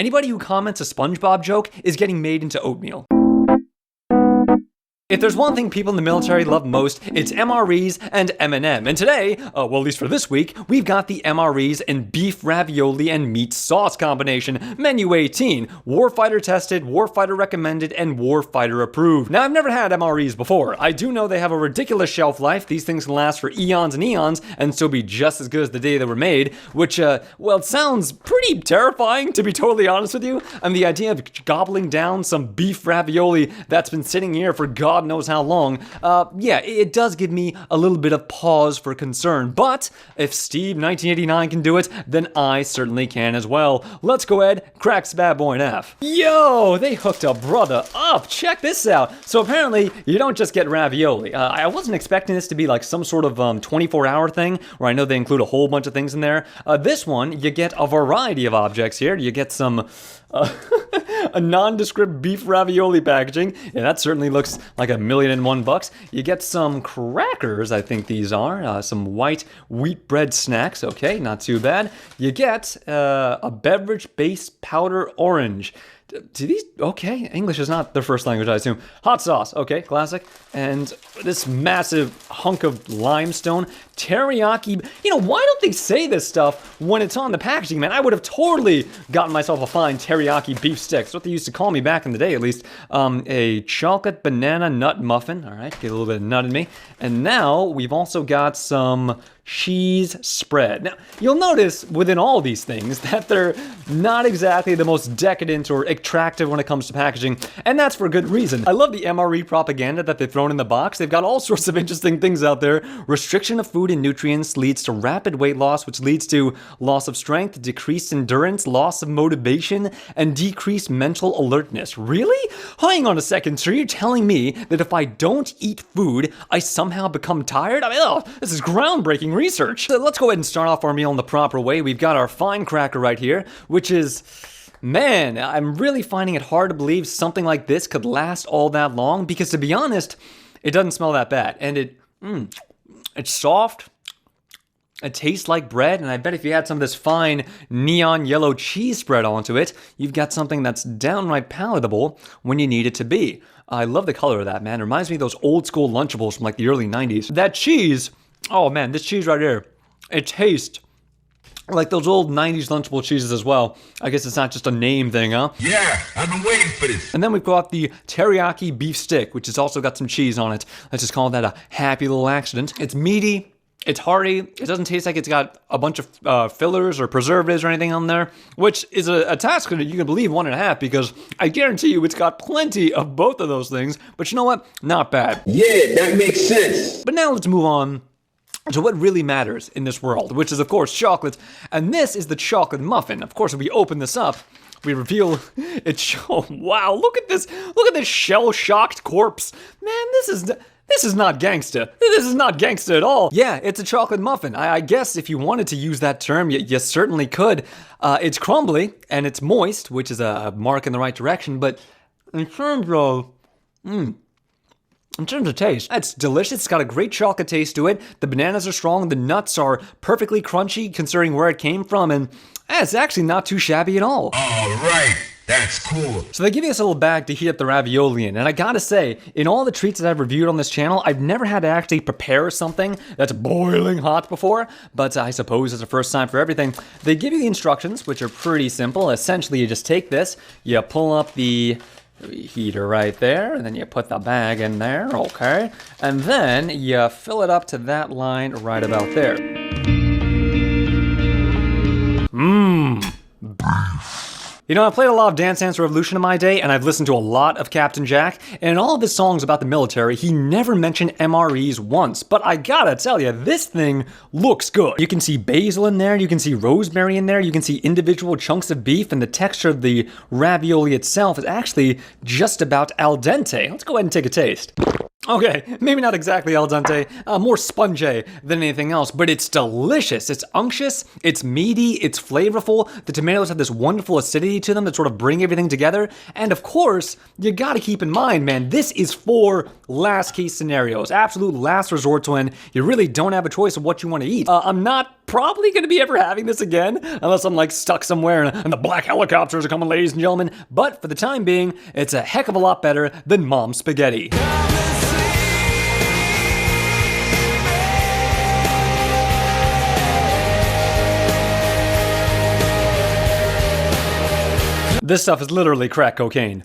Anybody who comments a SpongeBob joke is getting made into oatmeal. If there's one thing people in the military love most, it's MREs and M&M. And today, well, at least for this week, we've got the MREs and beef ravioli and meat sauce combination. Menu 18, warfighter tested, warfighter recommended, and warfighter approved. Now, I've never had MREs before. I do know they have a ridiculous shelf life. These things can last for eons and eons and still be just as good as the day they were made, which, well, it sounds pretty terrifying, to be totally honest with you. And the idea of gobbling down some beef ravioli that's been sitting here for God knows how long, yeah, it does give me a little bit of pause for concern. But if Steve 1989 can do it, then I certainly can as well. Let's go ahead, crack this bad boy in half. Yo, they hooked a brother up. Check this out. So apparently, you don't just get ravioli. I wasn't expecting this to be like some sort of 24-hour thing, where I know they include a whole bunch of things in there. This one, you get a variety of objects here. You get some a nondescript beef ravioli packaging. Yeah, that certainly looks like $1,000,001. You get some crackers, I think these are. Some white wheat bread snacks. Okay, not too bad. You get a beverage-based powder orange. Do these, okay, English is not their first language, I assume. Hot sauce, okay, classic. And this massive hunk of limestone, teriyaki. You know, why don't they say this stuff when it's on the packaging, man? I would have totally gotten myself a fine teriyaki beef stick. That's what they used to call me back in the day, at least. A chocolate banana nut muffin. All right, get a little bit of nut in me. And now we've also got some cheese spread. Now, you'll notice within all these things that they're not exactly the most decadent or attractive when it comes to packaging, and that's for good reason. I love the MRE propaganda that they've thrown in the box. They've got all sorts of interesting things out there. Restriction of food and nutrients leads to rapid weight loss, which leads to loss of strength, decreased endurance, loss of motivation, and decreased mental alertness. Really? Hang on a second, so you're telling me that if I don't eat food, I somehow become tired? I mean, oh, this is groundbreaking research. So let's go ahead and start off our meal in the proper way. We've got our fine cracker right here, which is, man, I'm really finding it hard to believe something like this could last all that long, because to be honest, it doesn't smell that bad. And it's soft. It tastes like bread, and I bet if you add some of this fine neon yellow cheese spread onto it, you've got something that's downright palatable when you need it to be. I love the color of that, man. It reminds me of those old school Lunchables from like the early 90s. That cheese, oh man, this cheese right here, it tastes like those old 90s Lunchable cheeses as well. I guess it's not just a name thing, huh? Yeah, I've been waiting for this. And then we've got the teriyaki beef stick, which has also got some cheese on it. Let's just call that a happy little accident. It's meaty. It's hearty. It doesn't taste like it's got a bunch of fillers or preservatives or anything on there, which is a task that you can believe 1.5, because I guarantee you it's got plenty of both of those things. But you know what? Not bad. Yeah, that makes sense. But now let's move on to what really matters in this world, which is, of course, chocolate. And this is the chocolate muffin. Of course, if we open this up, we reveal it's, oh, wow, look at this shell-shocked corpse. Man, this is not gangsta. This is not gangsta at all. Yeah, it's a chocolate muffin. I guess if you wanted to use that term, you certainly could. It's crumbly and it's moist, which is a mark in the right direction. But in terms of, in terms of taste, it's delicious. It's got a great chocolate taste to it. The bananas are strong. The nuts are perfectly crunchy considering where it came from. And it's actually not too shabby at all. All right. That's cool. So they give you this little bag to heat up the ravioli in, and I gotta say, in all the treats that I've reviewed on this channel, I've never had to actually prepare something that's boiling hot before, but I suppose it's the first time for everything. They give you the instructions, which are pretty simple. Essentially, you just take this, you pull up the heater right there, and then you put the bag in there, okay? And then you fill it up to that line right about there. You know, I played a lot of Dance Dance Revolution in my day, and I've listened to a lot of Captain Jack, and in all of his songs about the military, he never mentioned MREs once. But I gotta tell you, this thing looks good. You can see basil in there, you can see rosemary in there, you can see individual chunks of beef, and the texture of the ravioli itself is actually just about al dente. Let's go ahead and take a taste. Okay, maybe not exactly al dente, more spongy than anything else, but it's delicious. It's unctuous, it's meaty, it's flavorful. The tomatoes have this wonderful acidity to them that sort of bring everything together. And of course, you gotta keep in mind, man, this is for last case scenarios, absolute last resort to when you really don't have a choice of what you want to eat. I'm not probably gonna be ever having this again, unless I'm like stuck somewhere and the black helicopters are coming, ladies and gentlemen. But for the time being, it's a heck of a lot better than mom's spaghetti. This stuff is literally crack cocaine.